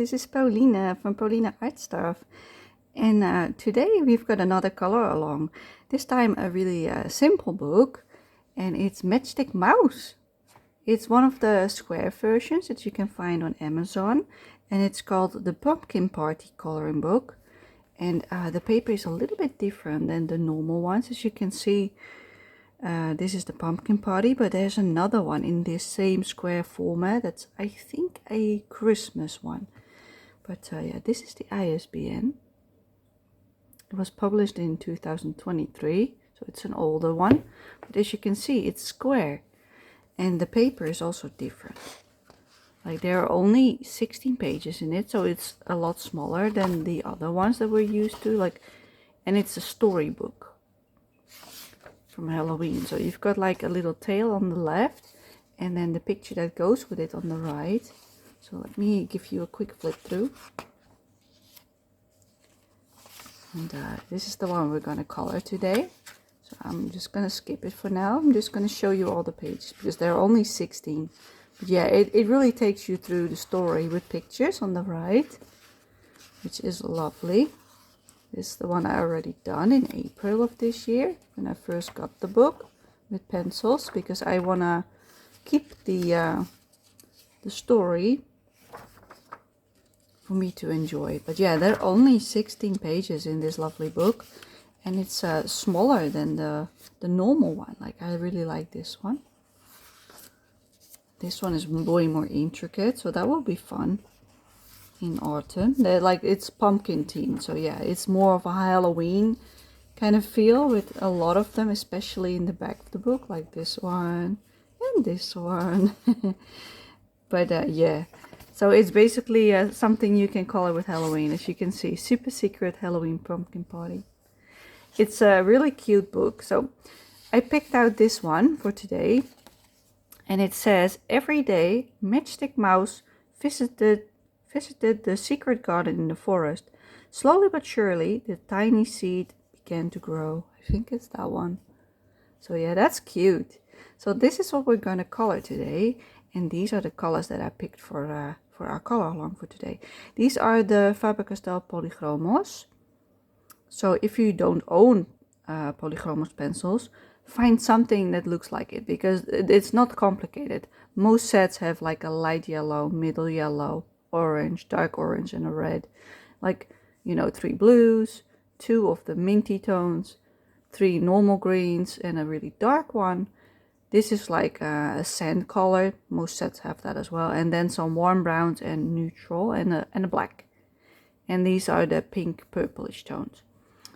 this is Pauline from Pauline Art Stuff, and today we've got another color along. This time a really simple book, and it's Matchstick Mouse. It's one of the square versions that you can find on Amazon, and it's called the Pumpkin Party coloring book. And the paper is a little bit different than the normal ones, as you can see. This is the Pumpkin Party, but there's another one in this same square format. That's, I think, a Christmas one. But yeah, this is the ISBN. It was published in 2023, so it's an older one. But as you can see, it's square. And the paper is also different. Like, there are only 16 pages in it, so it's a lot smaller than the other ones that we're used to. And it's a storybook from Halloween. So you've got like a little tail on the left, and then the picture that goes with it on the right. So let me give you a quick flip through. And this is the one we're going to color today. So I'm just going to skip it for now. I'm just going to show you all the pages because there are only 16. But yeah, it really takes you through the story with pictures on the right, which is lovely. This is the one I already done in April of this year when I first got the book with pencils, because I want to keep the story for me to enjoy. But yeah, there are only 16 pages in this lovely book, and it's smaller than the normal one. Like, I really like this one. This one is way more intricate, so that will be fun in autumn. It's pumpkin themed, so yeah, it's more of a Halloween kind of feel with a lot of them, especially in the back of the book, like this one and this one. But yeah, so it's basically something you can color with Halloween. As you can see, super secret Halloween pumpkin party. It's a really cute book. So I picked out this one for today, and it says, every day Matchstick Mouse visited the secret garden in the forest. Slowly but surely, the tiny seed began to grow. I think it's that one. So yeah, that's cute. So this is what we're going to color today. And these are the colors that I picked for our color along for today. These are the Faber-Castell Polychromos. So if you don't own Polychromos pencils, find something that looks like it, because it's not complicated. Most sets have like a light yellow, middle yellow, orange, dark orange, and a red. Like, you know, 3 blues, 2 of the minty tones, 3 normal greens, and a really dark one. This is like a sand color. Most sets have that as well. And then some warm browns and neutral, and a black. And these are the pink purplish tones.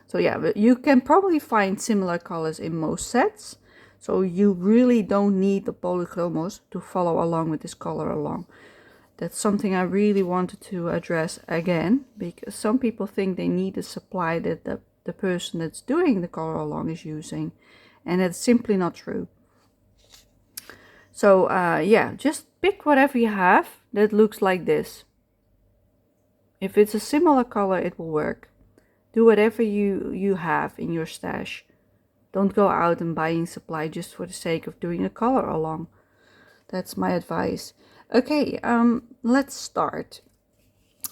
So yeah, but you can probably find similar colors in most sets. So you really don't need the Polychromos to follow along with this color along. That's something I really wanted to address again, because some people think they need a supply that the person that's doing the color along is using, and it's simply not true. So yeah, just pick whatever you have that looks like this. If it's a similar color, it will work. Do whatever you have in your stash. Don't go out and buying supply just for the sake of doing a color along. That's my advice. Okay, let's start.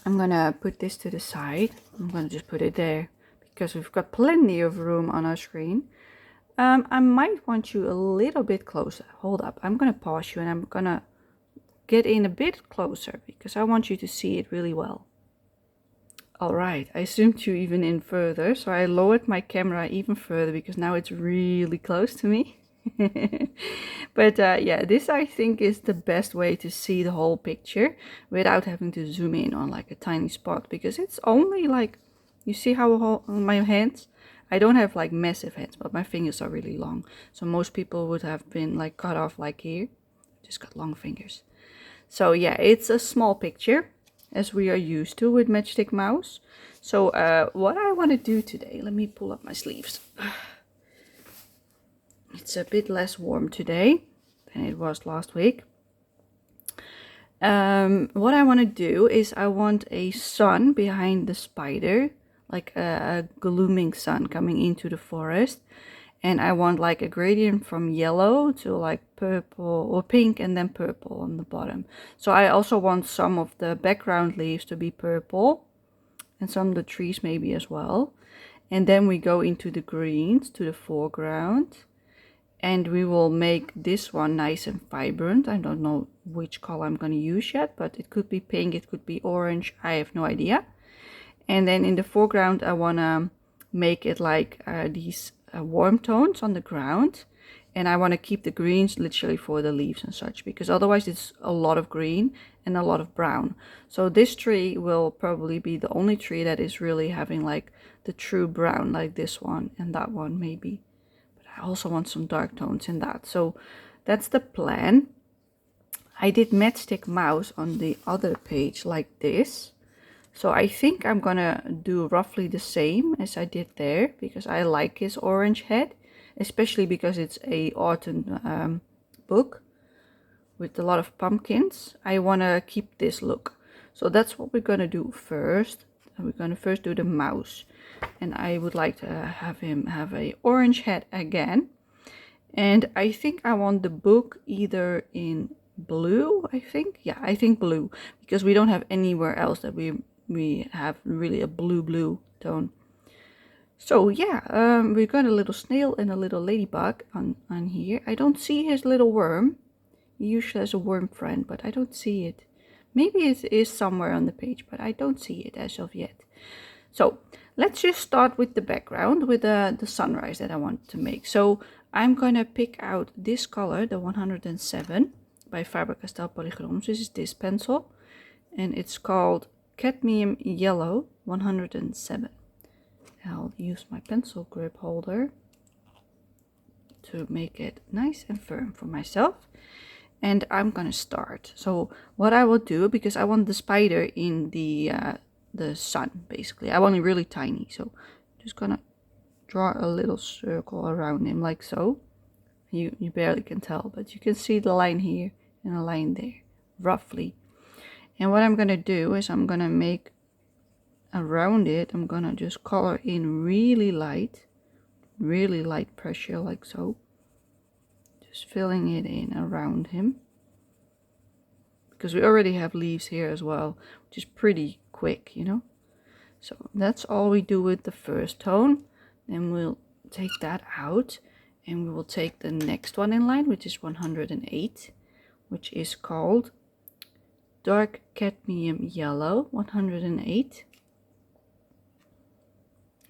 I'm gonna put this to the side. I'm gonna just put it there because we've got plenty of room on our screen. I might want you a little bit closer. Hold up, I'm gonna pause you and I'm gonna get in a bit closer because I want you to see it really well. Alright, I zoomed you even in further, so I lowered my camera even further because now it's really close to me. But yeah, this I think is the best way to see the whole picture without having to zoom in on like a tiny spot, because it's only like, you see how my hands, I don't have like massive hands, but my fingers are really long, so most people would have been like cut off like here. Just got long fingers. So yeah, it's a small picture as we are used to with Matchstick Mouse. So what I want to do today, let me pull up my sleeves. It's a bit less warm today than it was last week. What I want to do is I want a sun behind the spider, like a glooming sun coming into the forest. And I want like a gradient from yellow to like purple or pink and then purple on the bottom. So I also want some of the background leaves to be purple and some of the trees maybe as well. And then we go into the greens to the foreground. And we will make this one nice and vibrant. I don't know which color I'm going to use yet, but it could be pink, it could be orange. I have no idea. And then in the foreground, I want to make it like these warm tones on the ground. And I want to keep the greens literally for the leaves and such, because otherwise it's a lot of green and a lot of brown. So this tree will probably be the only tree that is really having like the true brown, like this one and that one maybe. I also want some dark tones in that. So that's the plan. I did Matchstick mouse on the other page like this. So I think I'm gonna do roughly the same as I did there, because I like his orange head, especially because it's a autumn book with a lot of pumpkins. I wanna keep this look. So that's what we're gonna do first. We're gonna first do the mouse. And I would like to have him have a orange head again. And I think I want the book either in blue, I think blue, because we don't have anywhere else that we have really a blue tone. So yeah, we got a little snail and a little ladybug on here. I don't see his little worm. He usually has a worm friend, but I don't see it. Maybe it is somewhere on the page, but I don't see it as of yet. So let's just start with the background, with the sunrise that I want to make. So I'm going to pick out this color, the 107 by Faber-Castell Polychrome. This is this pencil, and it's called Cadmium Yellow 107. I'll use my pencil grip holder to make it nice and firm for myself. And I'm going to start. So what I will do, because I want the spider in the sun, basically. I want it really tiny, so I'm just gonna draw a little circle around him like so. You barely can tell, but you can see the line here and a line there, roughly. And what I'm gonna do is I'm gonna make around it, I'm gonna just color in really light pressure like so. Just filling it in around him. Because we already have leaves here as well, which is pretty quick, you know. So that's all we do with the first tone. Then we'll take that out and we will take the next one in line, which is 108, which is called Dark Cadmium Yellow 108.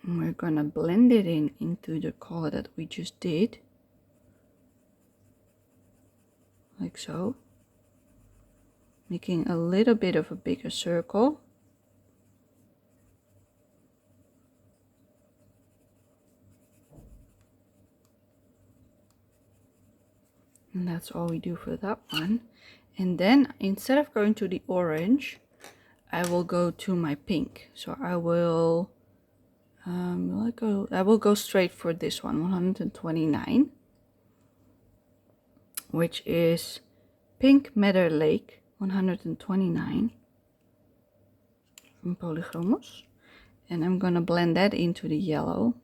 And we're gonna blend it into the color that we just did, like so, making a little bit of a bigger circle. And that's all we do for that one. And then instead of going to the orange, I will go to my pink. So I will go straight for this one, 129, which is Pink Meadow Lake 129 from Polychromos. And I'm gonna blend that into the yellow.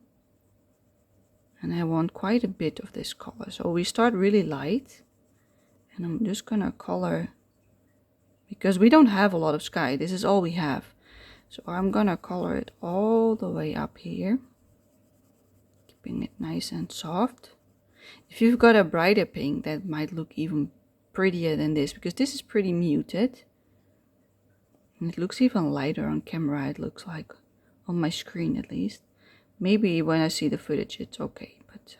And I want quite a bit of this color. So we start really light. And I'm just gonna color, because we don't have a lot of sky. This is all we have. So I'm gonna color it all the way up here. Keeping it nice and soft. If you've got a brighter pink, that might look even prettier than this, because this is pretty muted. And it looks even lighter on camera, it looks like. On my screen at least. Maybe when I see the footage it's okay, but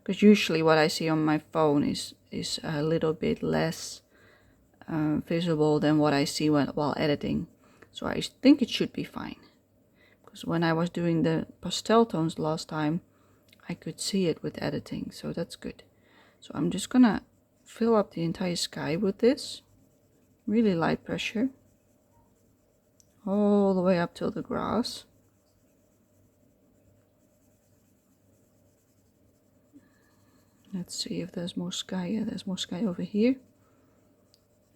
because usually what I see on my phone is a little bit less visible than what I see while editing. So I think it should be fine. Because when I was doing the pastel tones last time, I could see it with editing, so that's good. So I'm just gonna fill up the entire sky with this. Really light pressure. All the way up till the grass. Let's see if there's more sky. Yeah, there's more sky over here.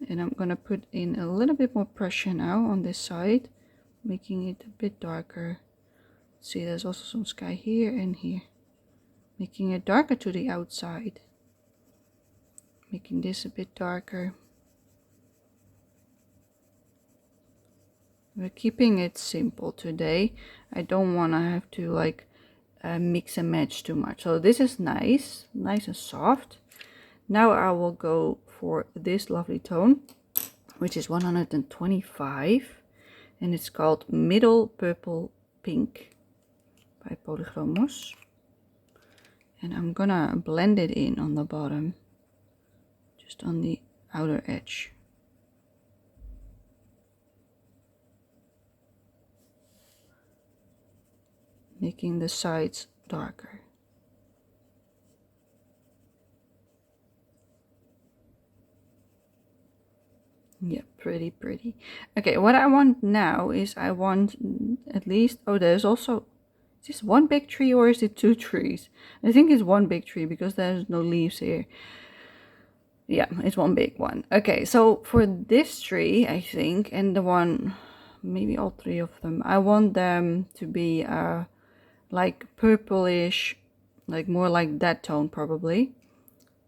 And I'm gonna put in a little bit more pressure now on this side, making it a bit darker. See, there's also some sky here and here. making it darker to the outside, making this a bit darker. We're keeping it simple today. I don't want to have to like mix and match too much. So this is nice and soft. Now I will go for this lovely tone, which is 125, and it's called Middle Purple Pink by Polychromos. And I'm gonna blend it in on the bottom, just on the outer edge. Making the sides darker. Yeah, pretty. Okay, what I want now is I want at least, oh, there's also, is this one big tree or is it two trees? I think it's one big tree because there's no leaves here. Yeah, it's one big one. Okay, so for this tree, I think, and the one, maybe all three of them, I want them to be like purplish, like more like that tone probably,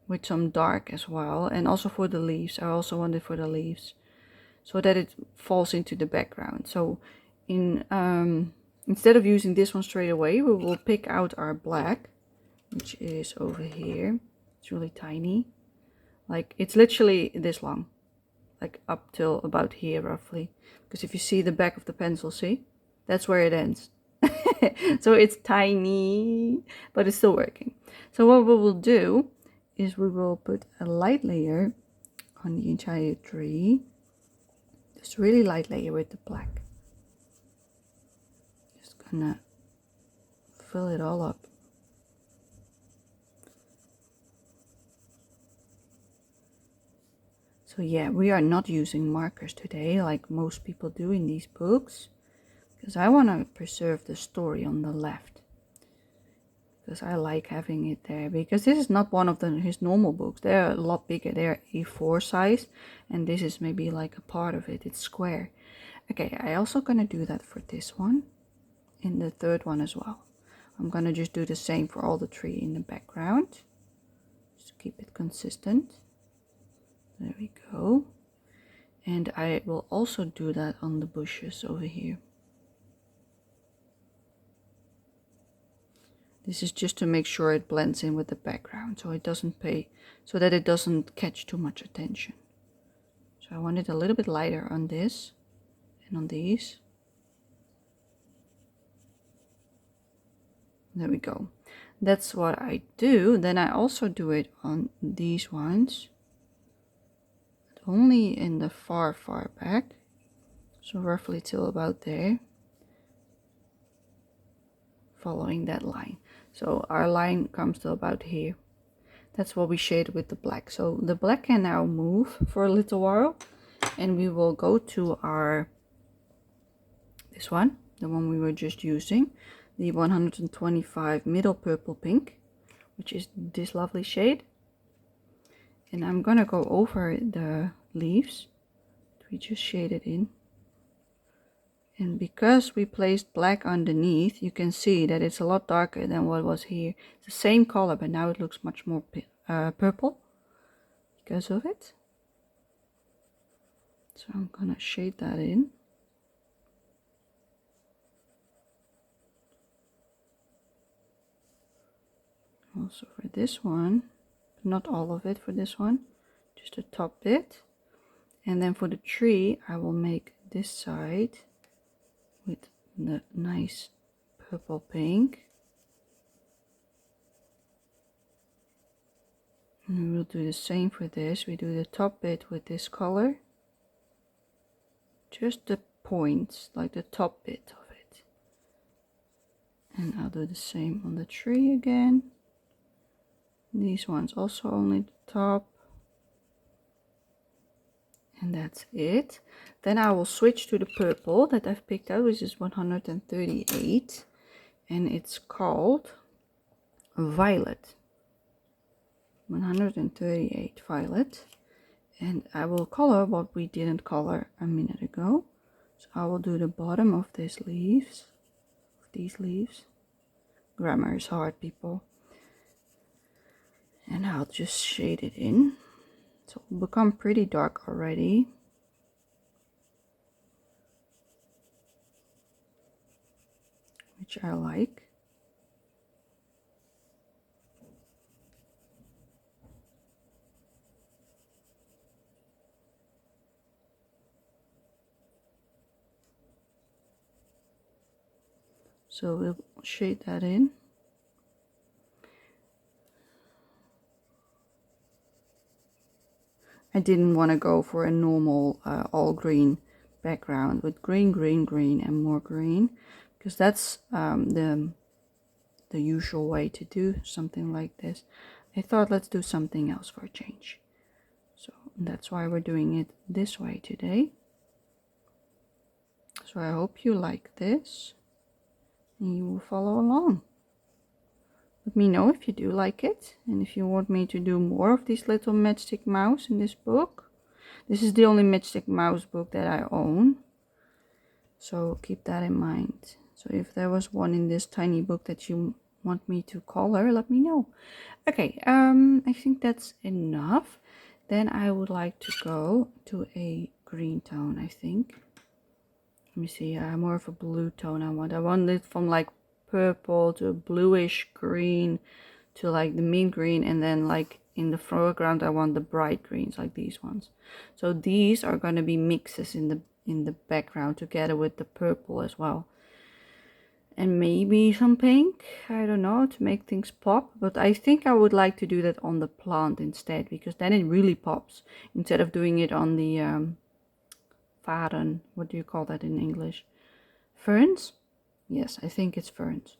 with some dark as well. And also for the leaves, I also want it for the leaves, so that it falls into the background. So in instead of using this one straight away, we will pick out our black, which is over here. It's really tiny, like it's literally this long, like up till about here roughly, because if you see the back of the pencil, see, that's where it ends. So it's tiny, but it's still working. So what we will do is we will put a light layer on the entire tree, just really light layer with the black. Just gonna fill it all up. So yeah, we are not using markers today like most people do in these books, because I want to preserve the story on the left, because I like having it there, because this is not one of his normal books. They're a lot bigger. They're A4 size, and this is maybe like a part of it. It's square. Okay, I also gonna do that for this one, in the third one as well. I'm gonna just do the same for all the tree in the background. Just keep it consistent. There we go. And I will also do that on the bushes over here. This is just to make sure it blends in with the background, so it doesn't so that it doesn't catch too much attention. So I want it a little bit lighter on this and on these. There we go. That's what I do. Then I also do it on these ones, but only in the far back, so roughly till about there, following that line. So our line comes to about here. That's what we shaded with the black. So the black can now move for a little while, and we will go to our, this one, the one we were just using, the 125 Middle Purple Pink, which is this lovely shade. And I'm gonna go over the leaves that we just shaded in. And because we placed black underneath, you can see that it's a lot darker than what was here. It's the same color, but now it looks much more purple because of it. So I'm gonna shade that in. Also for this one, not all of it for this one, just the top bit. And then for the tree, I will make this side with the nice purple pink. And we will do the same for this. We do the top bit with this color, just the points, like the top bit of it. And I'll do the same on the tree again. These ones also only the top. And that's it. Then I will switch to the purple that I've picked out, which is 138, and it's called Violet. 138 Violet. And I will color what we didn't color a minute ago. So I will do the bottom of these leaves. Grammar is hard, people. And I'll just shade it in. So it'll become pretty dark already. Which I like. So we'll shade that in. I didn't want to go for a normal all green background with green, green, green and more green, because that's the usual way to do something like this. I thought let's do something else for a change. So that's why we're doing it this way today. So I hope you like this and you will follow along. Let me know if you do like it and if you want me to do more of these little Matchstick mouse in this book. This is the only Matchstick mouse book that I own, so keep that in mind. So if there was one in this tiny book that you want me to color, let me know. Okay, I think that's enough. Then I would like to go to a green tone, I think. Let me see, more of a blue tone I want. I want it from like purple to a bluish green to like the mint green, and then like in the foreground I want the bright greens like these ones. So these are going to be mixes in the background together with the purple as well. And maybe some pink, I don't know, to make things pop. But I think I would like to do that on the plant instead, because then it really pops. Instead of doing it on the varen, what do you call that in English? Ferns? Yes, I think it's ferns.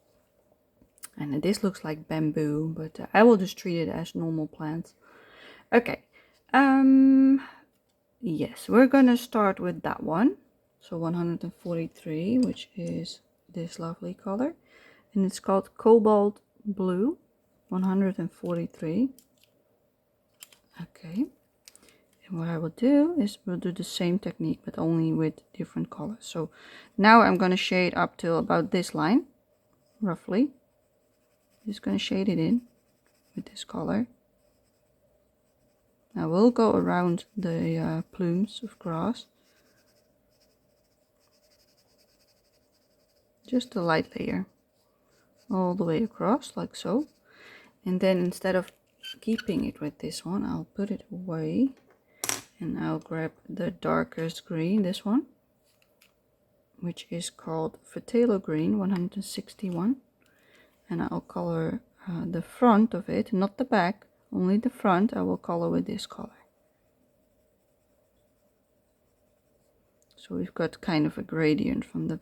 And this looks like bamboo, but I will just treat it as normal plants. Okay, yes, we're gonna start with that one. So 143, which is this lovely color, and it's called Cobalt Blue 143. Okay, and what I will do is we'll do the same technique but only with different colors. So now I'm going to shade up till about this line roughly. Just going to shade it in with this color. Now we'll go around the plumes of grass, just a light layer all the way across like so. And then instead of keeping it with this one, I'll put it away and I'll grab the darkest green, this one, which is called Phthalo Green 161, and I'll color the front of it, not the back, only the front. I will color with this color. So we've got kind of a gradient from the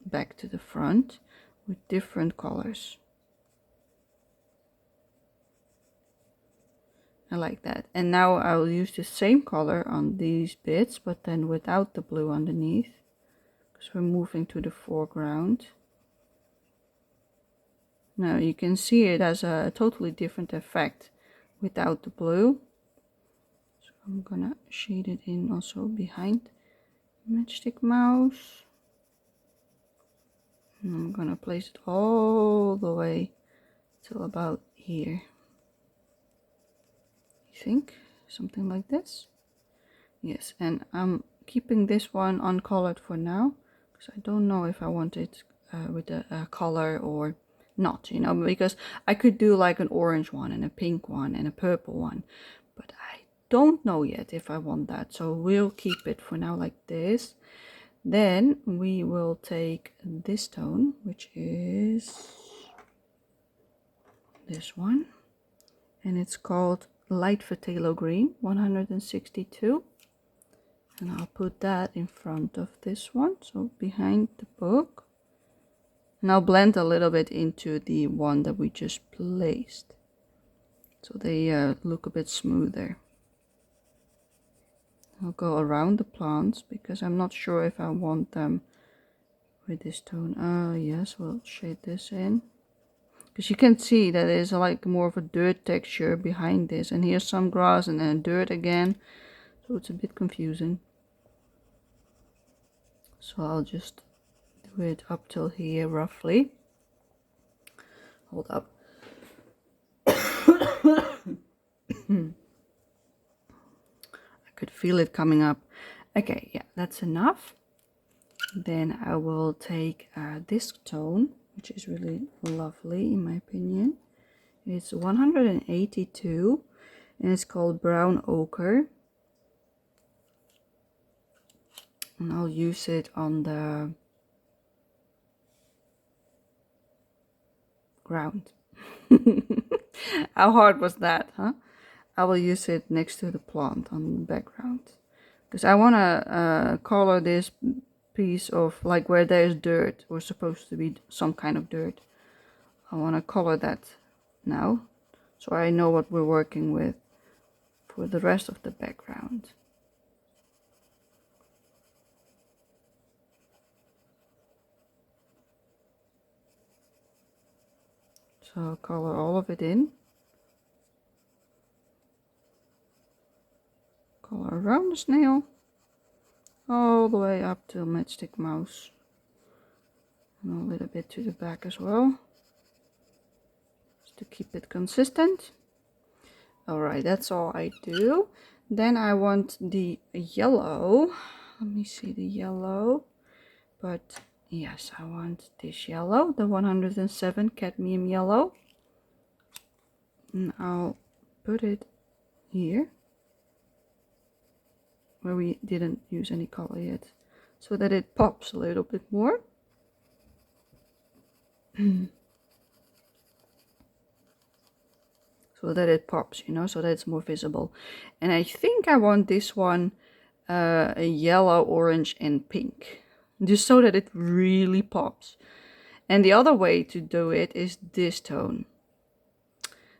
back to the front with different colors. I like that. And now I'll use the same color on these bits, but then without the blue underneath, because we're moving to the foreground. Now you can see it has a totally different effect without the blue. So I'm gonna shade it in also behind Matchstick mouse. And I'm gonna place it all the way till about here. I think something like this. Yes, and I'm keeping this one uncolored for now, because I don't know if I want it with a color or not, you know, because I could do like an orange one and a pink one and a purple one, but I don't know yet if I want that. So we'll keep it for now like this. Then we will take this tone, which is this one, and it's called Light Phthalo Green 162. And I'll put that in front of this one, so behind the book. And I'll blend a little bit into the one that we just placed, so they look a bit smoother. I'll go around the plants because I'm not sure if I want them with this tone. Yes, we'll shade this in, because you can see that there's like more of a dirt texture behind this, and here's some grass and then dirt again, so it's a bit confusing. So I'll just do it up till here roughly. Hold up. I could feel it coming up. Okay, yeah, that's enough. Then I will take this tone, which is really lovely in my opinion. It's 182 and it's called Brown Ochre. And I'll use it on the ground. How hard was that, huh? I will use it next to the plant on the background. Because I want to color this piece of, like where there's dirt, or supposed to be some kind of dirt. I want to color that now, so I know what we're working with for the rest of the background. So I'll color all of it in. Color around the snail, all the way up to Matchstick Mouse. And a little bit to the back as well, just to keep it consistent. Alright, that's all I do. Then I want the yellow. Let me see the yellow. But yes, I want this yellow, the 107 cadmium yellow. And I'll put it here, where we didn't use any color yet, so that it pops a little bit more. So that it pops, you know, so that it's more visible. And I think I want this one a yellow, orange and pink, just so that it really pops. And the other way to do it is this tone.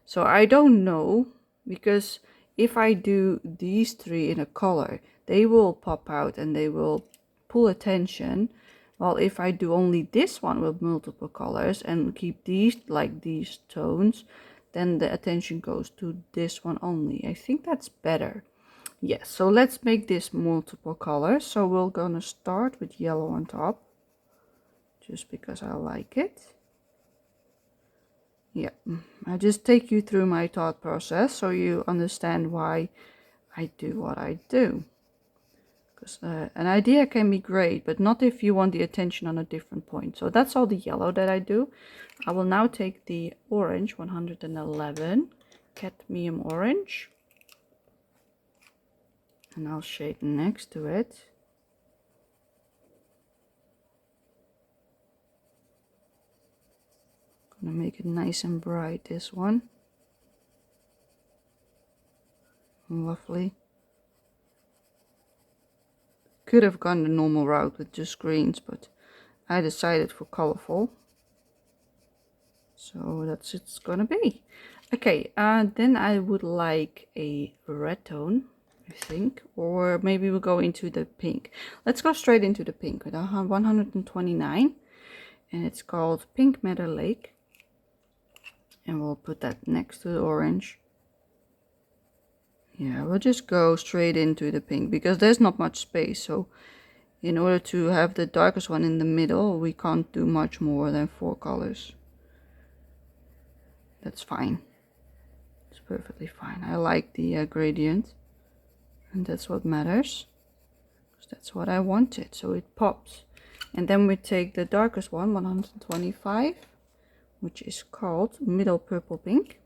So I don't know, because if I do these three in a color, they will pop out and they will pull attention. While if I do only this one with multiple colors and keep these like these tones, then the attention goes to this one only. I think that's better. Yes, so let's make this multiple colors. So we're gonna start with yellow on top, just because I like it. Yeah, I just take you through my thought process so you understand why I do what I do. Because an idea can be great, but not if you want the attention on a different point. So that's all the yellow that I do. I will now take the orange, 111, cadmium orange, and I'll shade next to it. Gonna make it nice and bright, this one. Lovely. Could have gone the normal route with just greens, but I decided for colorful. So that's it's gonna be. Okay, then I would like a red tone, I think, or maybe we'll go into the pink. Let's go straight into the pink with 129, and it's called Pink Meadow Lake. And we'll put that next to the orange. Yeah, we'll just go straight into the pink because there's not much space. So in order to have the darkest one in the middle, we can't do much more than 4 colors. That's fine. It's perfectly fine. I like the gradient, and that's what matters. That's what I wanted, so it pops. And then we take the darkest one, 125, which is called Middle Purple Pink.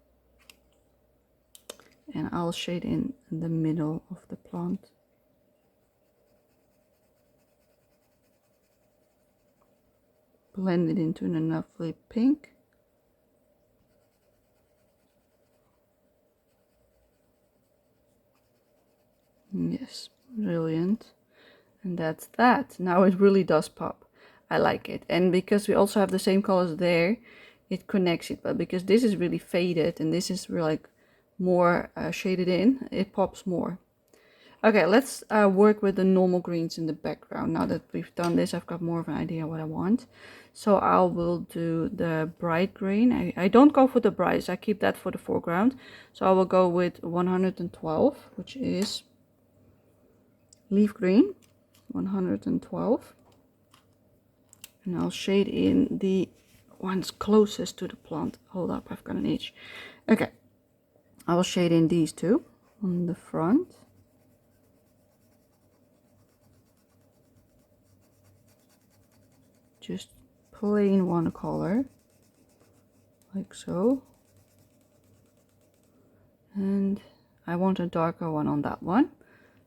And I'll shade in the middle of the plant. Blend it into a lovely pink. Yes, brilliant. And that's that. Now it really does pop. I like it. And because we also have the same colors there, it connects it. But because this is really faded and this is really like more shaded in, it pops more. Okay, let's work with the normal greens in the background. Now that we've done this, I've got more of an idea what I want. So I will do the bright green. I don't go for the brightest, I keep that for the foreground. So I will go with 112, which is leaf green, 112. And I'll shade in the ones closest to the plant. Hold up, I've got an itch. Okay, I will shade in these two on the front. Just plain one color, like so. And I want a darker one on that one.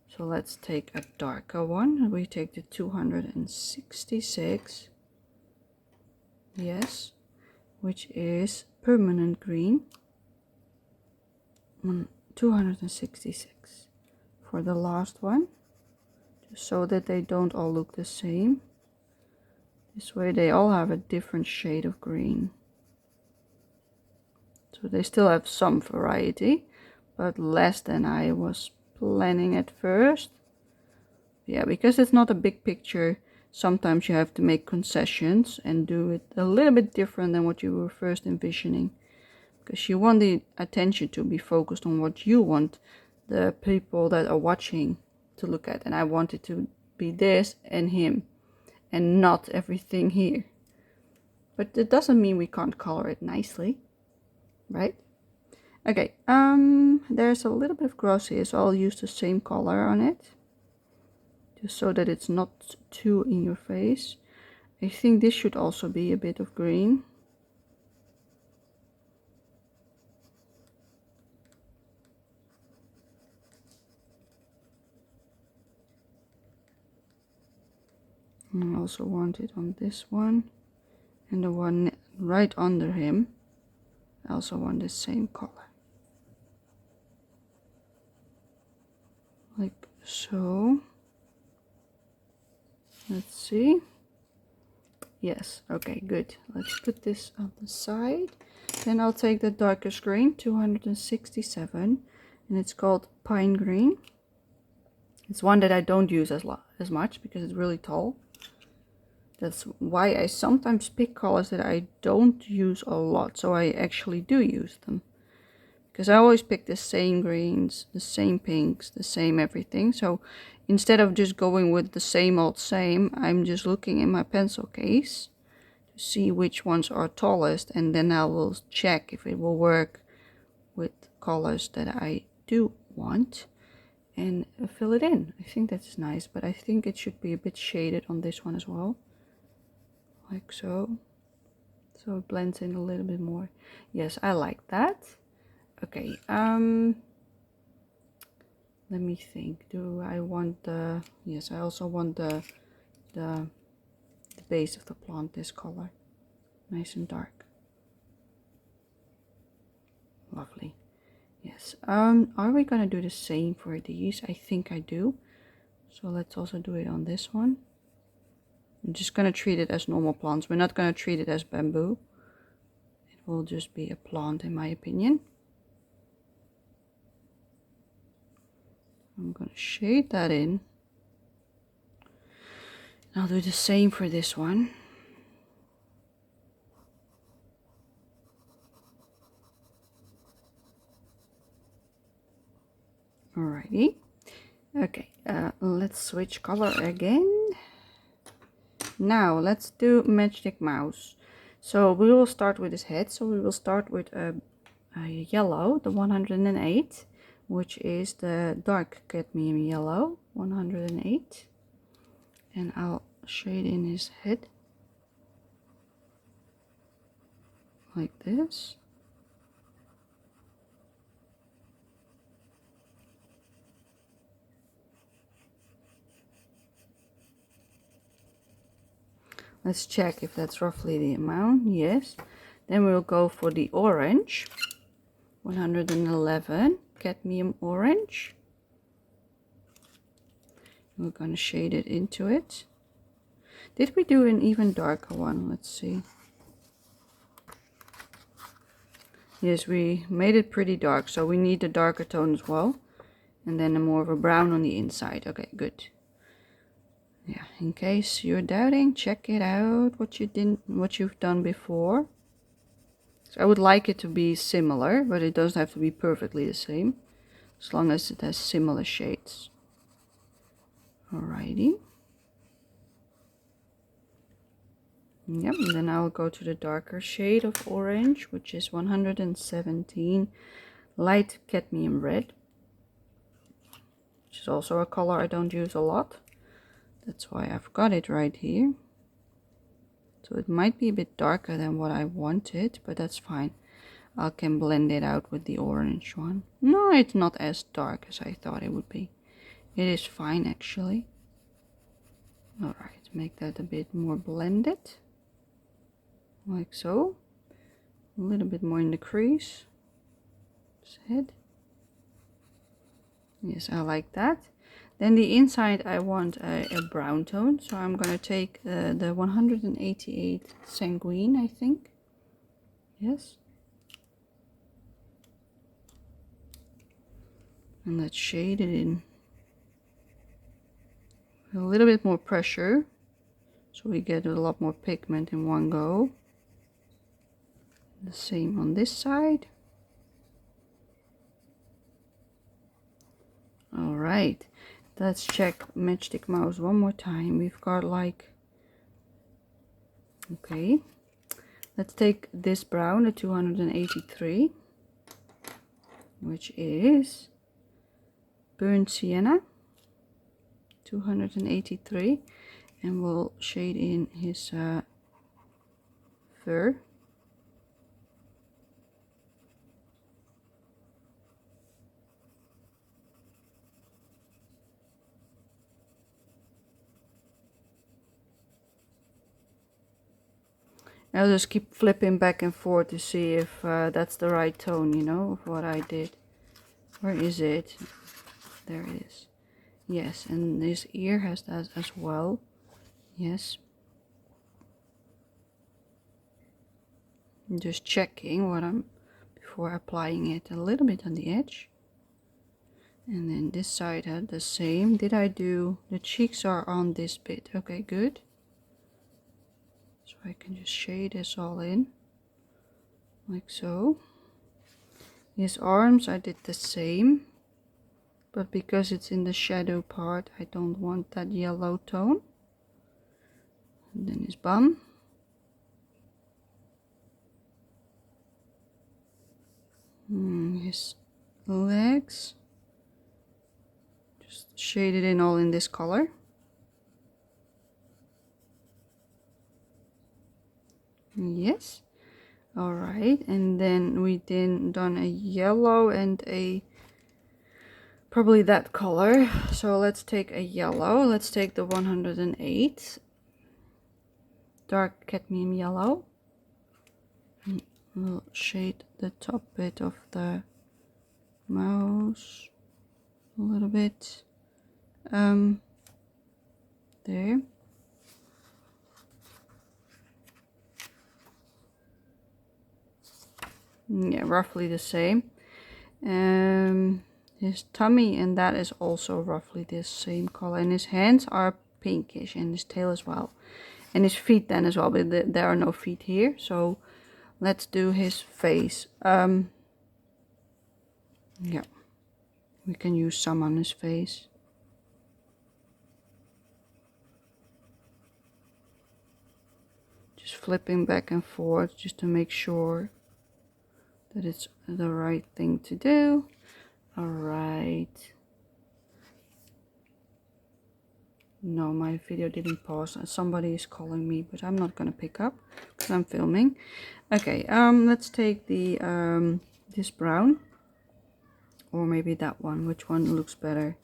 So let's take a darker one. We take the 266. Yes. Which is permanent green. 266 for the last one. Just so that they don't all look the same. This way they all have a different shade of green. So they still have some variety, but less than I was planning at first. Yeah, because it's not a big picture, sometimes you have to make concessions and do it a little bit different than what you were first envisioning. Because you want the attention to be focused on what you want the people that are watching to look at. And I want it to be this and him and not everything here. But it doesn't mean we can't color it nicely, right? Okay, there's a little bit of grass here, so I'll use the same color on it. Just so that it's not too in your face. I think this should also be a bit of green. And I also want it on this one. And the one right under him, I also want the same color. Like so. Let's see. Yes, okay, good. Let's put this on the side. Then I'll take the darkest green, 267, and it's called Pine Green. It's one that I don't use as much because it's really tall. That's why I sometimes pick colors that I don't use a lot, so I actually do use them. Because I always pick the same greens, the same pinks, the same everything. So instead of just going with the same old same, I'm just looking in my pencil case to see which ones are tallest, and then I will check if it will work with colors that I do want and fill it in. I think that's nice, but I think it should be a bit shaded on this one as well. Like so. So it blends in a little bit more. Yes, I like that. Okay, let me think. Do I want the... Yes, I also want the base of the plant this color. Nice and dark. Lovely. Yes. Are we gonna do the same for these? I think I do. So let's also do it on this one. I'm just gonna treat it as normal plants. We're not gonna treat it as bamboo. It will just be a plant in my opinion. I'm gonna shade that in. I'll do the same for this one. Alrighty. Okay, let's switch color again. Now let's do Matchstick Mouse. So we will start with his head. So we will start with a yellow, the 108, which is the dark cadmium yellow, 108. And I'll shade in his head like this. Let's check if that's roughly the amount. Yes. Then we'll go for the orange, 111 cadmium orange. We're going to shade it into it. Did we do an even darker one? Let's see. Yes, we made it pretty dark, so we need a darker tone as well. And then a more of a brown on the inside. Okay, good. Yeah, in case you're doubting, check it out what you've done before. So I would like it to be similar, but it doesn't have to be perfectly the same, as long as it has similar shades. Alrighty. Yep, and then I'll go to the darker shade of orange, which is 117 light cadmium red, which is also a color I don't use a lot. That's why I've got it right here. So it might be a bit darker than what I wanted, but that's fine. I can blend it out with the orange one. No, it's not as dark as I thought it would be. It is fine actually. Alright, make that a bit more blended. Like so. A little bit more in the crease. Head. Yes, I like that. Then the inside I want a brown tone, so I'm gonna take the 188 Sanguine, I think. Yes. And let's shade it in. A little bit more pressure, so we get a lot more pigment in one go. The same on this side. Alright, let's check Matchstick mouse one more time. We've got like, okay, let's take this brown, the 283, which is burnt sienna, 283, and we'll shade in his fur. I'll just keep flipping back and forth to see if that's the right tone, you know, of what I did. Where is it? There it is. Yes, and this ear has that as well. Yes. I'm just checking what I'm before applying it a little bit on the edge. And then this side had the same. Did I do the cheeks are on this bit? Okay, good. So I can just shade this all in like so. His arms I did the same, but because it's in the shadow part I don't want that yellow tone. And then his bum. His legs. Just shade it in all in this color. Yes. All right, and then we done a yellow and a probably that color. So let's take a yellow. Let's take the 108 dark cadmium yellow. And we'll shade the top bit of the mouse a little bit. There. Yeah, roughly the same. His tummy, and that is also roughly the same color, and his hands are pinkish, and his tail as well, and his feet then as well, but there are no feet here. So let's do his face. Yeah, we can use some on his face. Just flipping back and forth just to make sure that it's the right thing to do. All right. No, my video didn't pause. Somebody is calling me, but I'm not gonna pick up because I'm filming. Okay, let's take the this brown, or maybe that one. Which one looks better?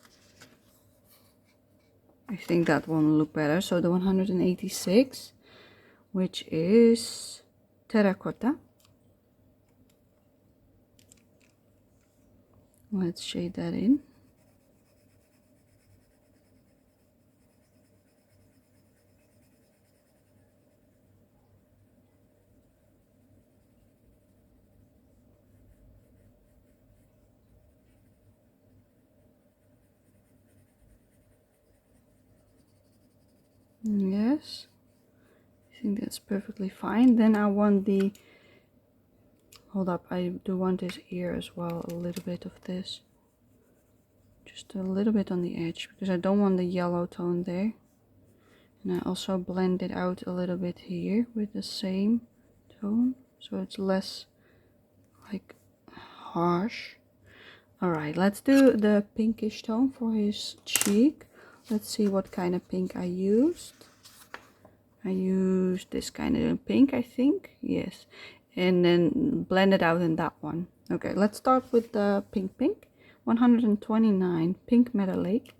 I think that one will look better. So the 186, which is terracotta. Let's shade that in. Yes, I think that's perfectly fine. Then I want the, hold up, I do want this ear as well, a little bit of this. Just a little bit on the edge, because I don't want the yellow tone there. And I also blend it out a little bit here with the same tone, so it's less like harsh. Alright, let's do the pinkish tone for his cheek. Let's see what kind of pink I used. I used this kind of pink, I think. Yes. And then blend it out in that one. Okay, let's start with the pink. 129 pink metallic.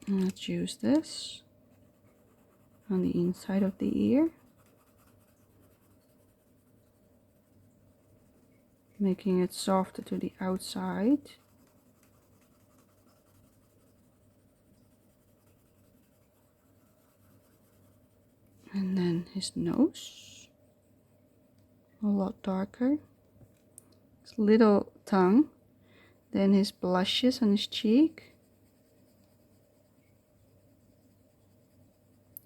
And let's use this on the inside of the ear. Making it softer to the outside. And then his nose, a lot darker. His little tongue. Then his blushes on his cheek.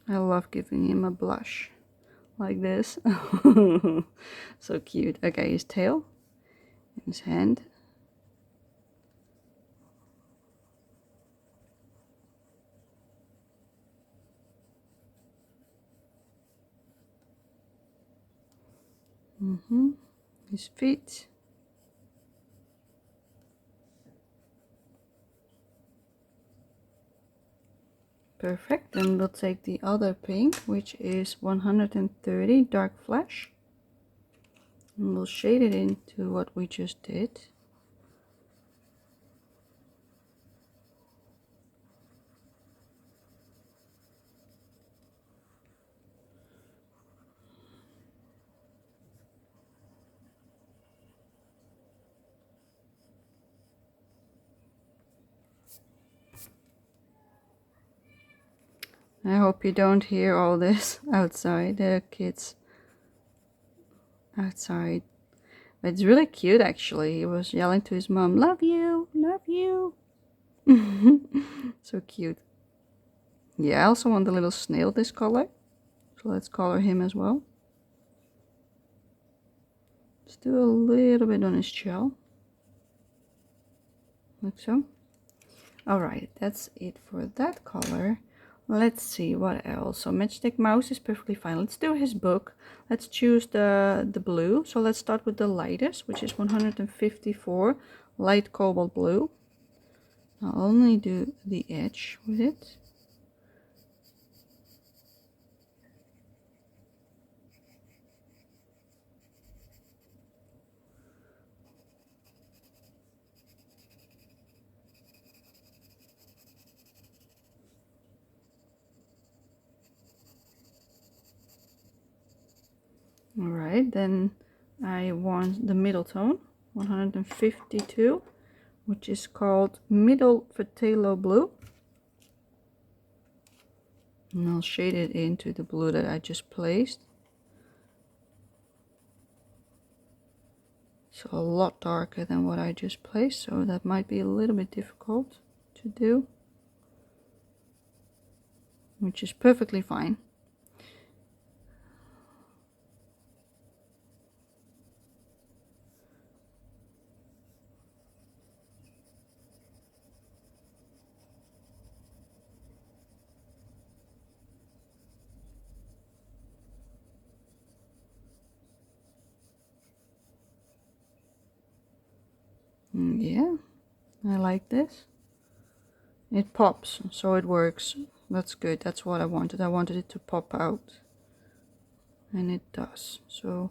I love giving him a blush like this. So cute. Okay, his tail and his hand. His feet. Perfect. Then we'll take the other pink, which is 130 dark flesh, and we'll shade it into what we just did. I hope you don't hear all this outside. There are kids outside. But it's really cute actually. He was yelling to his mom, "Love you, love you." So cute. Yeah, I also want the little snail this color. So let's color him as well. Let's do a little bit on his shell. Like so. Alright, that's it for that color. Let's see what else. So Matchstick Mouse is perfectly fine. Let's do his book. Let's choose the blue. So let's start with the lightest, which is 154 light cobalt blue. I'll only do the edge with it. Alright, then I want the middle tone, 152, which is called Middle Phthalo Blue. And I'll shade it into the blue that I just placed. So a lot darker than what I just placed, so that might be a little bit difficult to do. Which is perfectly fine. Yeah, I like this. It pops, so it works. That's good. That's what I wanted. I wanted it to pop out. And it does. So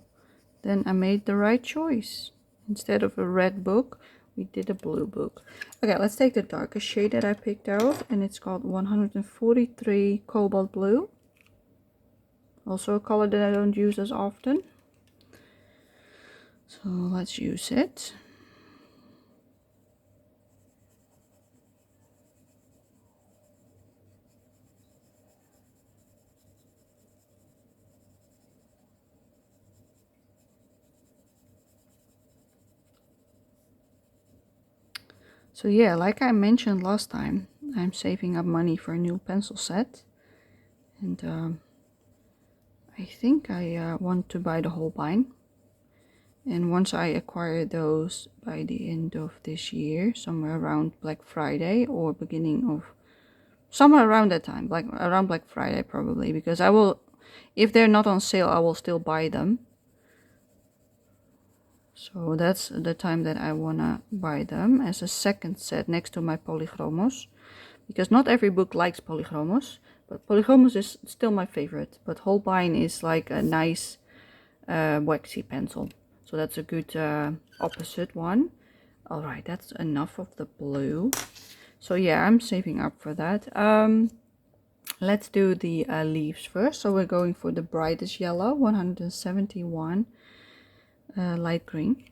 then I made the right choice. Instead of a red book, we did a blue book. Okay, let's take the darkest shade that I picked out, and it's called 143 Cobalt Blue. Also a color that I don't use as often. So let's use it. So yeah, like I mentioned last time, I'm saving up money for a new pencil set. And I think I want to buy the Holbein. And once I acquire those by the end of this year, somewhere around Black Friday or beginning of, somewhere around that time, like around Black Friday probably, because I will, if they're not on sale, I will still buy them. So that's the time that I wanna buy them as a second set next to my Polychromos. Because not every book likes Polychromos, but Polychromos is still my favorite. But Holbein is like a nice waxy pencil. So that's a good opposite one. Alright, that's enough of the blue. So yeah, I'm saving up for that. Let's do the leaves first. So we're going for the brightest yellow, 171 light green.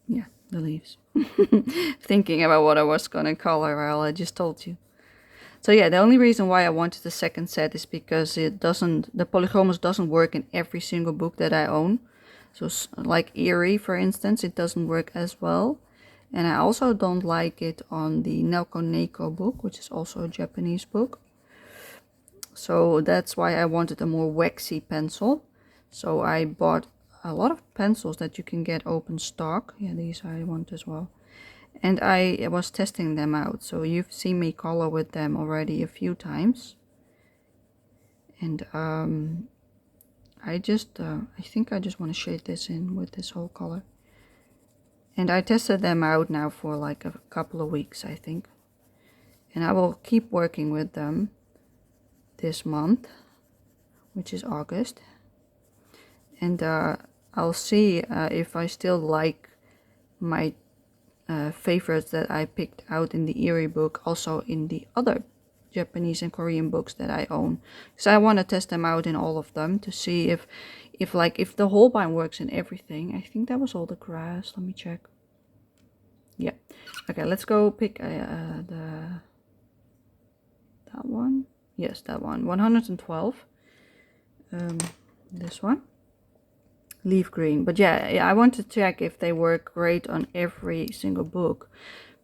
Yeah, the leaves. Thinking about what I was gonna color, well, I just told you. So yeah, the only reason why I wanted the second set is because the Polychromos doesn't work in every single book that I own. So like Eerie, for instance, it doesn't work as well. And I also don't like it on the Nelko Neko book, which is also a Japanese book. So that's why I wanted a more waxy pencil. So I bought a lot of pencils that you can get open stock. Yeah, these I want as well. And I was testing them out. So you've seen me color with them already a few times. And I think I just want to shade this in with this whole color. And I tested them out now for like a couple of weeks, I think. And I will keep working with them this month, which is August. And I'll see if I still like my favorites that I picked out in the Eerie book, also in the other Japanese and Korean books that I own. So I want to test them out in all of them to see if the Holbein works in everything. I think that was all the grass. Let me check. Yeah. Okay, let's go pick that one. Yes, that one. 112. This one. Leaf green. But yeah, I want to check if they work great on every single book.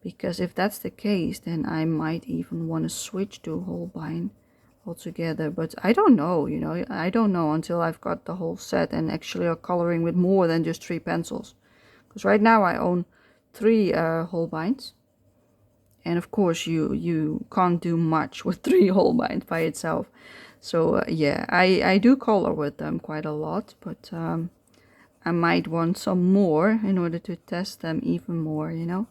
Because if that's the case, then I might even want to switch to Holbein altogether. But I don't know, you know. I don't know until I've got the whole set and actually are coloring with more than just 3 pencils. Because right now I own 3 Holbeins. And of course you can't do much with 3 Holbeins by itself. So yeah, I do color with them quite a lot. But I might want some more in order to test them even more, you know.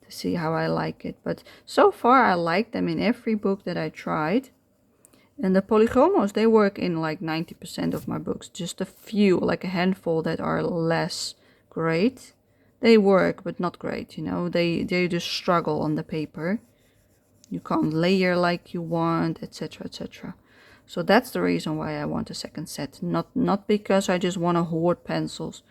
To see how I like it. But so far I like them in every book that I tried. And the Polychromos, they work in like 90% of my books. Just a few, like a handful that are less great. They work, but not great, you know. They just struggle on the paper. You can't layer like you want, etc, etc. So that's the reason why I want a second set. Not because I just want to hoard pencils.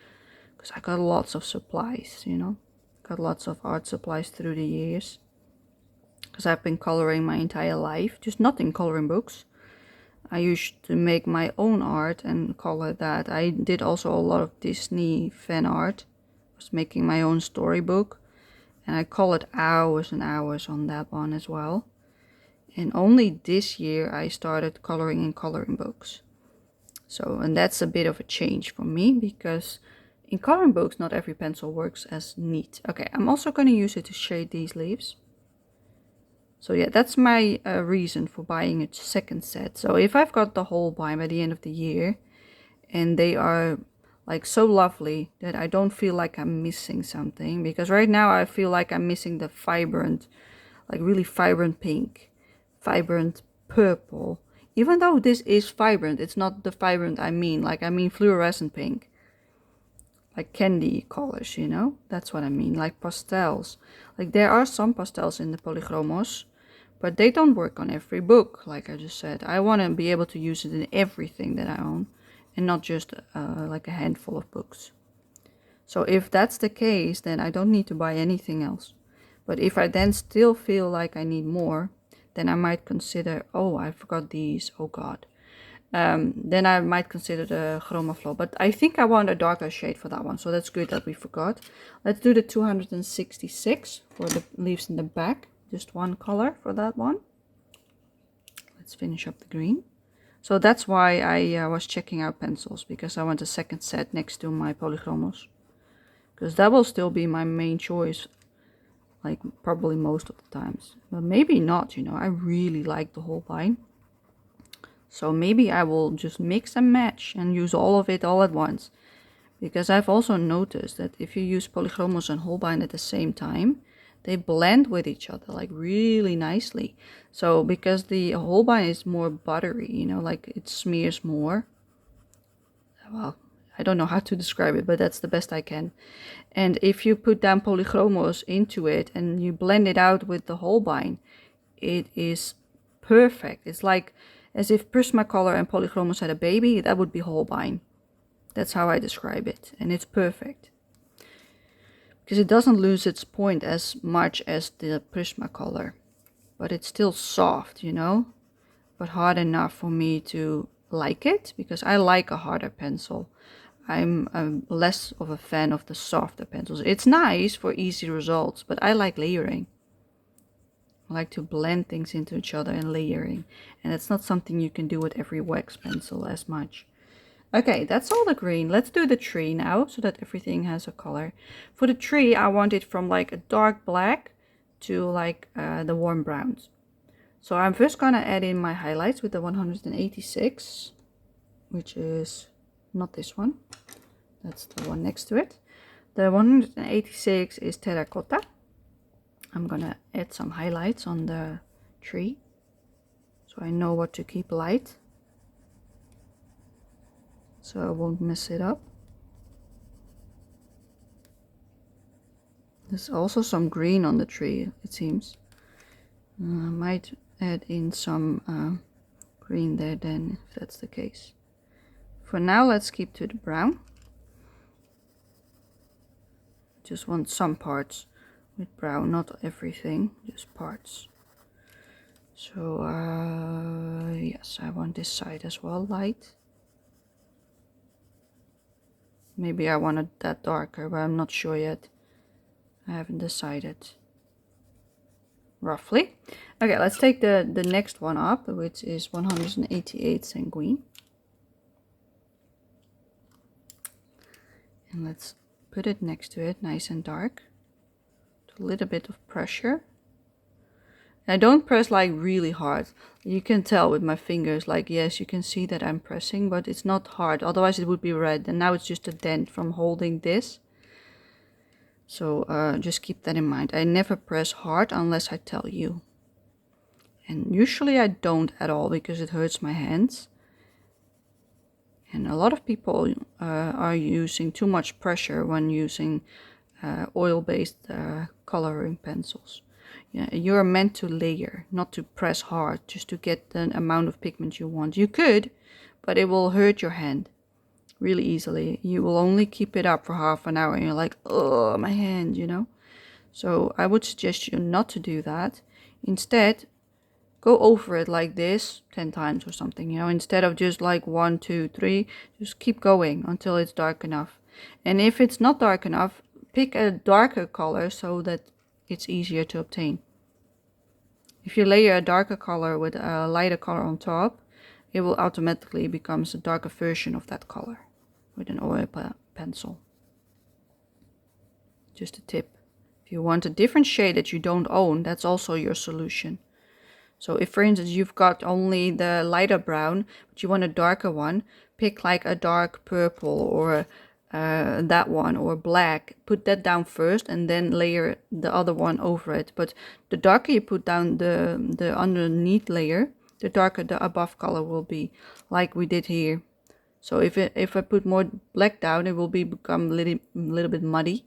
Because I got lots of supplies, you know. Got lots of art supplies through the years. Because I've been coloring my entire life. Just not in coloring books. I used to make my own art and color that. I did also a lot of Disney fan art. I was making my own storybook. And I colored hours and hours on that one as well. And only this year I started coloring in coloring books. So, and that's a bit of a change for me because in coloring books not every pencil works as neat. Okay, I'm also going to use it to shade these leaves. So yeah, that's my reason for buying a second set. So if I've got the Holbein by the end of the year and they are like so lovely that I don't feel like I'm missing something, because right now I feel like I'm missing the vibrant, like really vibrant pink, vibrant purple. Even though this is vibrant, it's not the vibrant I mean. Like I mean fluorescent pink. Like candy colors, you know? That's what I mean. Like pastels. Like there are some pastels in the Polychromos, but they don't work on every book, like I just said. I want to be able to use it in everything that I own. And not just like a handful of books. So if that's the case, then I don't need to buy anything else. But if I then still feel like I need more, then I might consider, oh, I forgot these, oh god. Then I might consider the Chroma Flow. But I think I want a darker shade for that one, so that's good that we forgot. Let's do the 266 for the leaves in the back. Just one color for that one. Let's finish up the green. So that's why I was checking out pencils, because I want a second set next to my Polychromos. Because that will still be my main choice, like probably most of the times. But maybe not, you know, I really like the Holbein. So maybe I will just mix and match and use all of it all at once. Because I've also noticed that if you use Polychromos and Holbein at the same time, they blend with each other like really nicely. So because the Holbein is more buttery, you know, like it smears more. Well, I don't know how to describe it, but that's the best I can. And if you put down Polychromos into it and you blend it out with the Holbein, it is perfect. It's like as if Prismacolor and Polychromos had a baby, that would be Holbein. That's how I describe it, and it's perfect. Because it doesn't lose its point as much as the Prismacolor, but it's still soft, you know, but hard enough for me to like it, because I like a harder pencil. I'm less of a fan of the softer pencils. It's nice for easy results, but I like layering. I like to blend things into each other and layering, and it's not something you can do with every wax pencil as much. Okay, that's all the green. Let's do the tree now so that everything has a color. For the tree, I want it from like a dark black to like the warm browns. So I'm first gonna add in my highlights with the 186, which is not this one. That's the one next to it. The 186 is terracotta. I'm gonna add some highlights on the tree so I know what to keep light, so I won't mess it up. There's also some green on the tree, it seems. I might add in some green there then, if that's the case. For now, let's keep to the brown. Just want some parts with brown, not everything, just parts. So yes, I want this side as well light. Maybe I want it that darker, but I'm not sure yet. I haven't decided. Roughly. Okay, let's take the next one up, which is 188 sanguine. And let's put it next to it, nice and dark. A little bit of pressure. I don't press like really hard. You can tell with my fingers, like yes, you can see that I'm pressing, but it's not hard. Otherwise it would be red. And now it's just a dent from holding this. So just keep that in mind. I never press hard unless I tell you. And usually I don't at all because it hurts my hands. And a lot of people are using too much pressure when using oil-based coloring pencils. Yeah, you're meant to layer, not to press hard, just to get the amount of pigment you want. You could, but it will hurt your hand really easily. You will only keep it up for half an hour and you're like, oh, my hand, you know. So I would suggest you not to do that. Instead, go over it like this 10 times or something, you know, instead of just like 1, 2, 3, just keep going until it's dark enough. And if it's not dark enough, pick a darker color so that it's easier to obtain. If you layer a darker color with a lighter color on top, it will automatically become a darker version of that color with an oil pencil. Just a tip. If you want a different shade that you don't own, that's also your solution. So if, for instance, you've got only the lighter brown, but you want a darker one, pick like a dark purple or that one or black. Put that down first and then layer the other one over it. But the darker you put down the underneath layer, the darker the above color will be, like we did here. So if I put more black down, it will become a little bit muddy.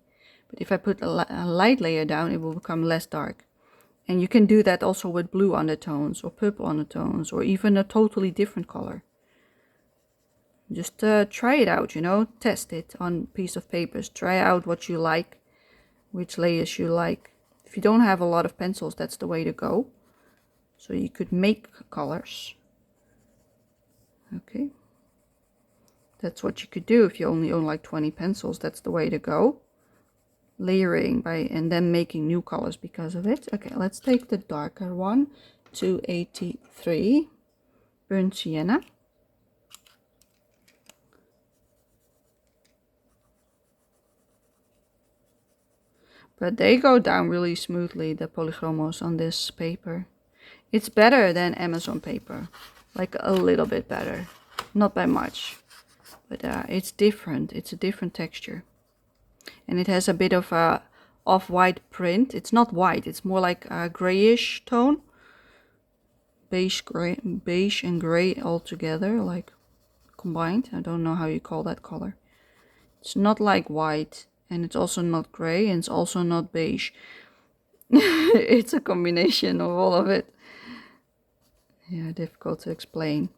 But if I put a light layer down, it will become less dark. And you can do that also with blue undertones or purple undertones or even a totally different color. Just try it out, you know, test it on a piece of papers. Try out what you like, which layers you like. If you don't have a lot of pencils, that's the way to go. So you could make colors. Okay. That's what you could do if you only own like 20 pencils. That's the way to go. Layering and then making new colors because of it. Okay, let's take the darker one, 283 burnt sienna. But they go down really smoothly, the polychromos on this paper. It's better than Amazon paper. like a little bit better, not by much, but it's different. It's a different texture, and it has a bit of a off-white print. It's not white, it's more like a grayish tone, beige and gray all together, like combined. I don't know how you call that color. It's not like white, and it's also not gray, and it's also not beige. It's a combination of all of it. Yeah, difficult to explain.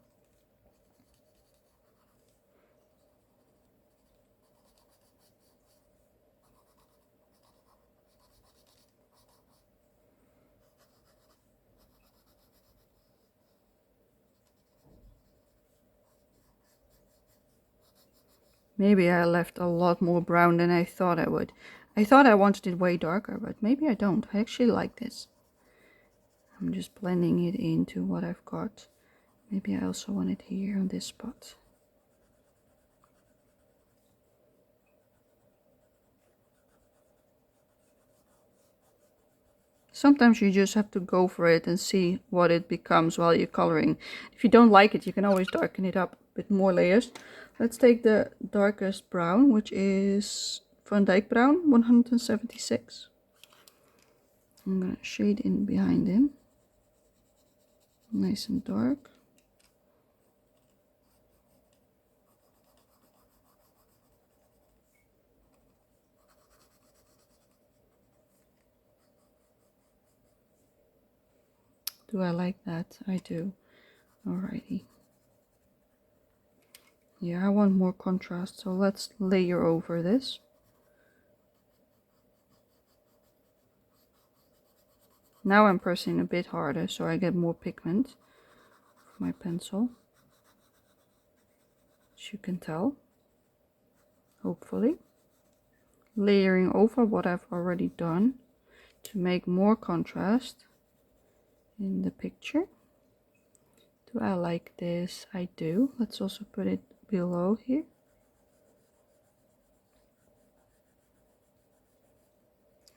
Maybe I left a lot more brown than I thought I would. I thought I wanted it way darker, but maybe I don't. I actually like this. I'm just blending it into what I've got. Maybe I also want it here on this spot. Sometimes you just have to go for it and see what it becomes while you're coloring. If you don't like it, you can always darken it up with more layers. Let's take the darkest brown, which is Van Dyke Brown 176. I'm gonna shade in behind him. Nice and dark. Do I like that? I do. Alrighty. Yeah, I want more contrast, so let's layer over this. Now I'm pressing a bit harder so I get more pigment for my pencil, as you can tell, hopefully. Layering over what I've already done to make more contrast in the picture. Do I like this? I do. Let's also put it below here.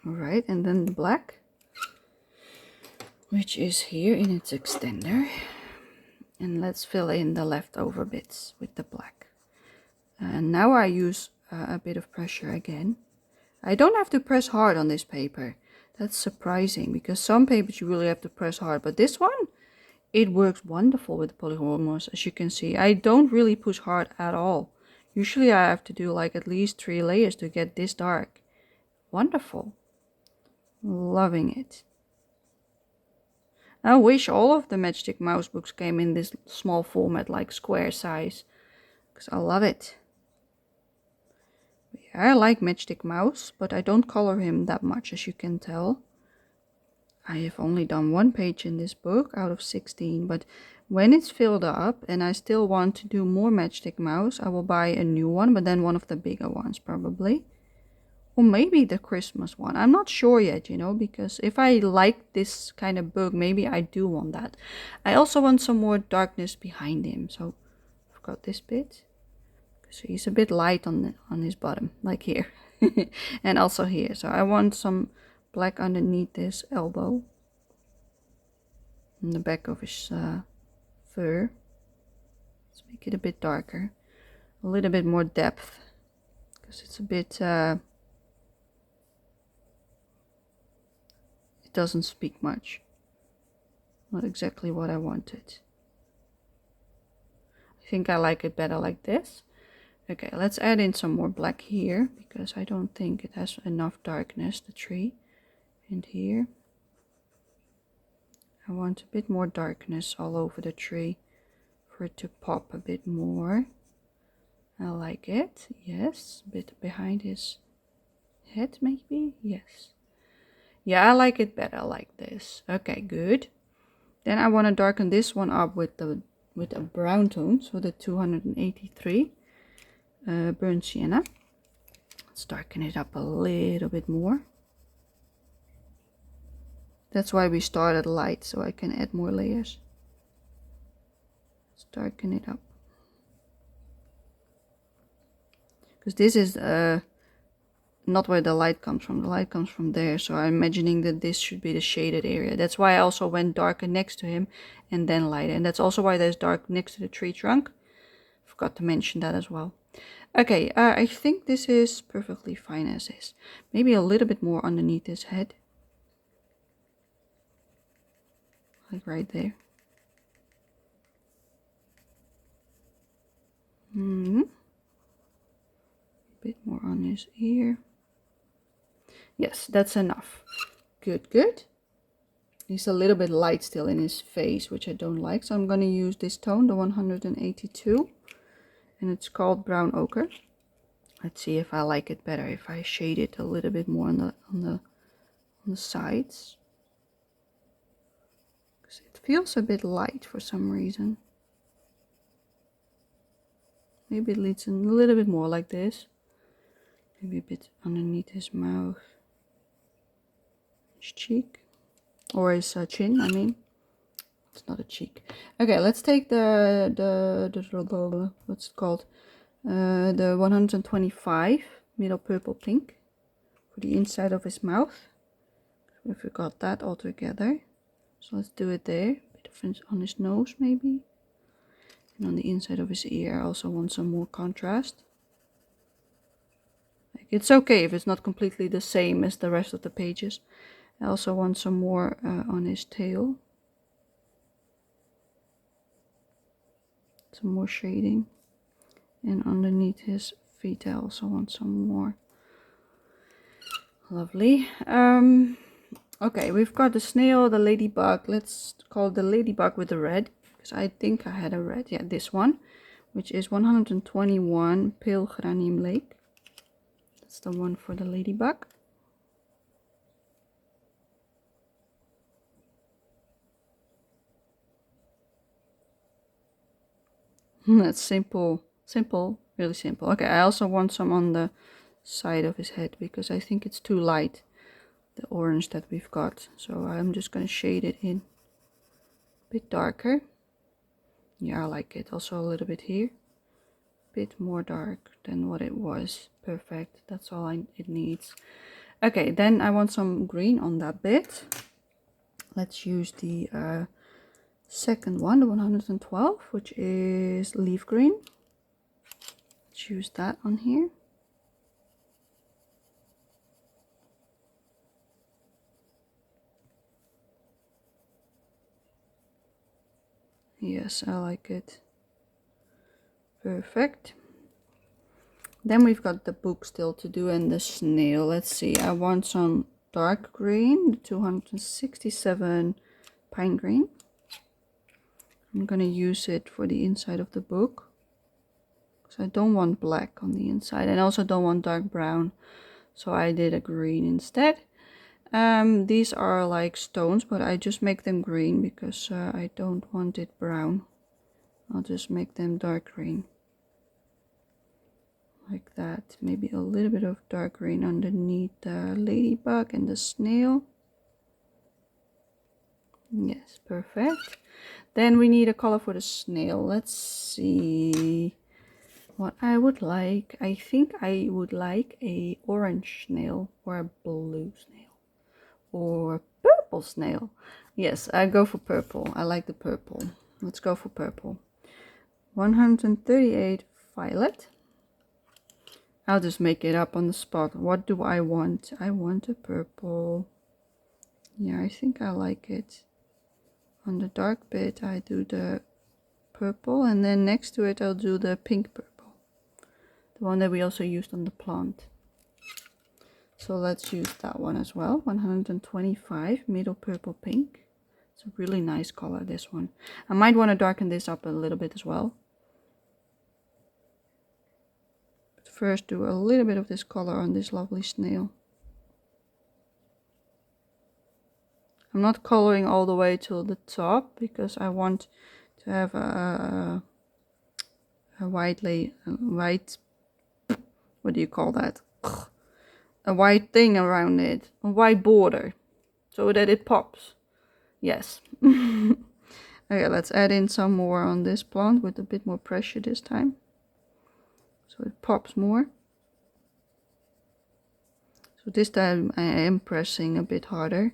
Alright, and then the black, which is here in its extender. And let's fill in the leftover bits with the black. And now I use a bit of pressure again. I don't have to press hard on this paper. That's surprising, because some papers you really have to press hard, but this one, it works wonderful with polyhomos, as you can see. I don't really push hard at all. Usually I have to do like at least 3 layers to get this dark. Wonderful. Loving it. I wish all of the Matchstick mouse books came in this small format, like square size, because I love it. Yeah, I like Matchstick mouse, but I don't color him that much, as you can tell. I have only done 1 page in this book out of 16, but when it's filled up and I still want to do more Matchstick mouse, I will buy a new one, but then one of the bigger ones probably. Or maybe the Christmas one. I'm not sure yet, you know, because if I like this kind of book, maybe I do want that. I also want some more darkness behind him, so I've got this bit. So he's a bit light on his bottom, like here. And also here. So I want some black underneath his elbow. And the back of his fur. Let's make it a bit darker. A little bit more depth. Because it's a bit... it doesn't speak much. Not exactly what I wanted. I think I like it better like this. Okay, let's add in some more black here, because I don't think it has enough darkness, the tree. And here. I want a bit more darkness all over the tree for it to pop a bit more. I like it. Yes, a bit behind his head maybe. Yes. Yeah, I like it better like this. Okay, good. Then I want to darken this one up with a brown tone, so the 283 burnt sienna. Let's darken it up a little bit more. That's why we started light, so I can add more layers. Let's darken it up. Because this is not where the light comes from. The light comes from there, so I'm imagining that this should be the shaded area. That's why I also went darker next to him and then lighter. And that's also why there's dark next to the tree trunk. Forgot to mention that as well. Okay, I think this is perfectly fine as is. Maybe a little bit more underneath his head. Like right there. A bit more on his ear. Yes, that's enough. Good, good. He's a little bit light still in his face, which I don't like. So I'm going to use this tone, the 182. And it's called Brown Ochre. Let's see if I like it better if I shade it a little bit more on the sides. Because it feels a bit light for some reason. Maybe it leads a little bit more like this. Maybe a bit underneath his mouth. His cheek. Or his chin, I mean. It's not a cheek. Okay, let's take the what's it called? The 125 middle purple pink for the inside of his mouth. We forgot that all together. So let's do it there. A bit of on his nose maybe. And on the inside of his ear I also want some more contrast. Like, it's okay if it's not completely the same as the rest of the pages. I also want some more on his tail. Some more shading. And underneath his feet I also want some more. Lovely. Okay, we've got the snail, the ladybug. Let's call the ladybug with the red. Because I think I had a red. Yeah, this one. Which is 121 Pale Geranium Lake. That's the one for the ladybug. That's simple. Simple. Really simple. Okay, I also want some on the side of his head. Because I think it's too light. The orange that we've got. So I'm just going to shade it in a bit darker. Yeah, I like it. Also a little bit here. A bit more dark than what it was. Perfect. That's all it needs. Okay, then I want some green on that bit. Let's use the second one, the 112, which is leaf green. Let's use that on here. Yes, I like it. Perfect. Then we've got the book still to do and the snail. Let's see, I want some dark green, 267 pine green. I'm gonna use it for the inside of the book. Because I don't want black on the inside and I also don't want dark brown. So I did a green instead. These are like stones, but I just make them green because I don't want it brown. I'll just make them dark green. Like that. Maybe a little bit of dark green underneath the ladybug and the snail. Yes, perfect. Then we need a color for the snail. Let's see what I would like. I think I would like a orange snail or a blue snail. Or purple snail. Yes, I go for purple. I like the purple. Let's go for purple. 138 violet. I'll just make it up on the spot. What do I want? I want a purple. Yeah, I think I like it. On the dark bit I do the purple and then next to it I'll do the pink purple. The one that we also used on the plant. So let's use that one as well. 125 middle purple pink. It's a really nice color, this one. I might want to darken this up a little bit as well. But first do a little bit of this color on this lovely snail. I'm not coloring all the way till the top because I want to have a white, what do you call that? A white thing around it, a white border, so that it pops. Yes. Okay, let's add in some more on this plant with a bit more pressure this time, so it pops more. So this time I am pressing a bit harder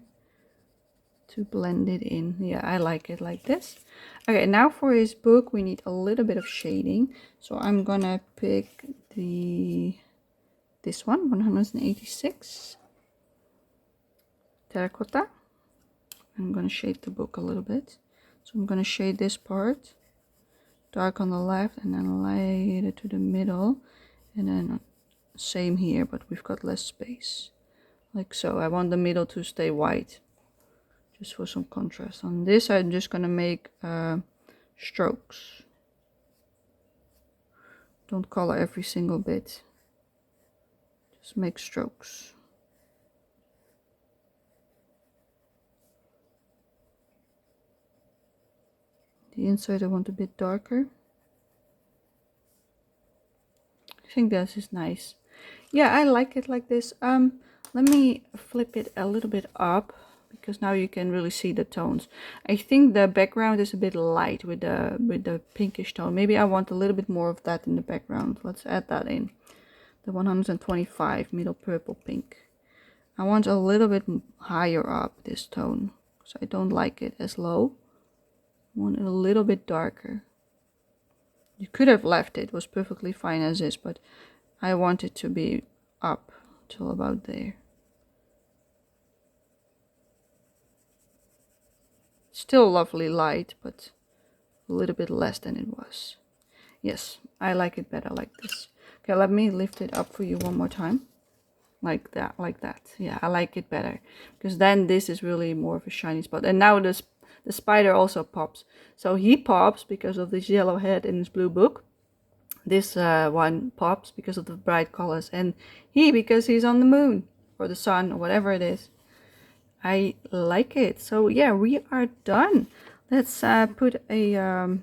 to blend it in. Yeah, I like it like this. Okay, now for his book we need a little bit of shading. So I'm gonna pick this one, 186 terracotta. I'm gonna shade the book a little bit. So I'm gonna shade this part dark on the left and then light it to the middle, and then same here, but we've got less space, like so. I want the middle to stay white, just for some contrast. On this I'm just gonna make strokes. Don't color every single bit, just make strokes. The inside I want a bit darker. I think this is nice. Yeah, I like it like this. Let me flip it a little bit up, because now you can really see the tones. I think the background is a bit light with the pinkish tone. Maybe I want a little bit more of that in the background. Let's add that in. The 125 middle purple pink. I want a little bit higher up this tone, so I don't like it as low. I want it a little bit darker. You could have left it, it was perfectly fine as is, but I want it to be up till about there. Still lovely light, but a little bit less than it was. Yes, I like it better like this. Okay, let me lift it up for you one more time. Like that, like that. Yeah, I like it better, because then this is really more of a shiny spot. And now the spider also pops. So he pops because of this yellow head in his blue book. This one pops because of the bright colors, and he because he's on the moon or the sun or whatever it is. I like it. So yeah, we are done. Let's put a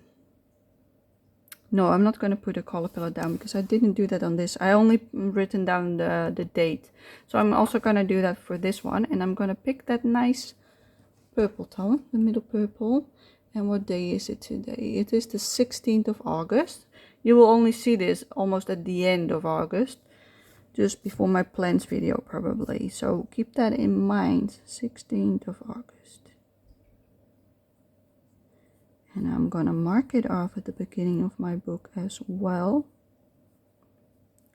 no, I'm not going to put a color palette down, because I didn't do that on this. I only written down the date. So I'm also going to do that for this one, and I'm going to pick that nice purple tone, the middle purple. And what day is it today? It is the 16th of August. You will only see this almost at the end of August, just before my plans video probably. So keep that in mind, 16th of August. And I'm gonna mark it off at the beginning of my book as well.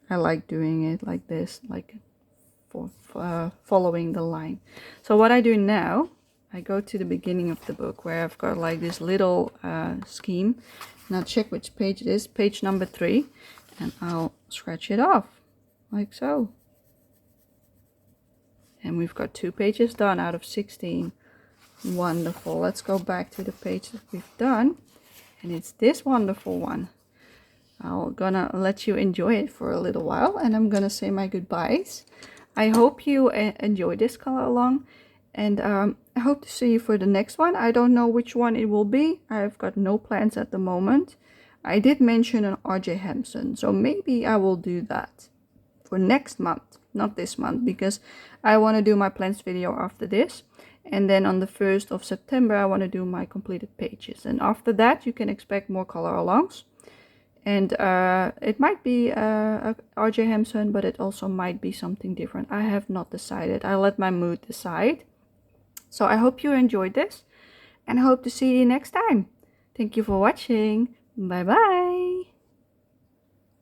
I like doing it like this, like for following the line. So what I do now, I go to the beginning of the book where I've got like this little scheme. Now check which page it is, page number 3, and I'll scratch it off like so. And we've got 2 pages done out of 16. Wonderful. Let's go back to the page that we've done, and it's this wonderful one. I'm gonna let you enjoy it for a little while, and I'm gonna say my goodbyes. I hope you enjoy this color along, and I hope to see you for the next one. I don't know which one it will be. I've got no plans at the moment. I did mention an RJ Hampson, so maybe I will do that for next month, not this month, because I want to do my plans video after this. And then on the 1st of September, I want to do my completed pages. And after that, you can expect more color alongs. And it might be RJ Hampson, but it also might be something different. I have not decided. I let my mood decide. So I hope you enjoyed this, and I hope to see you next time. Thank you for watching. Bye bye.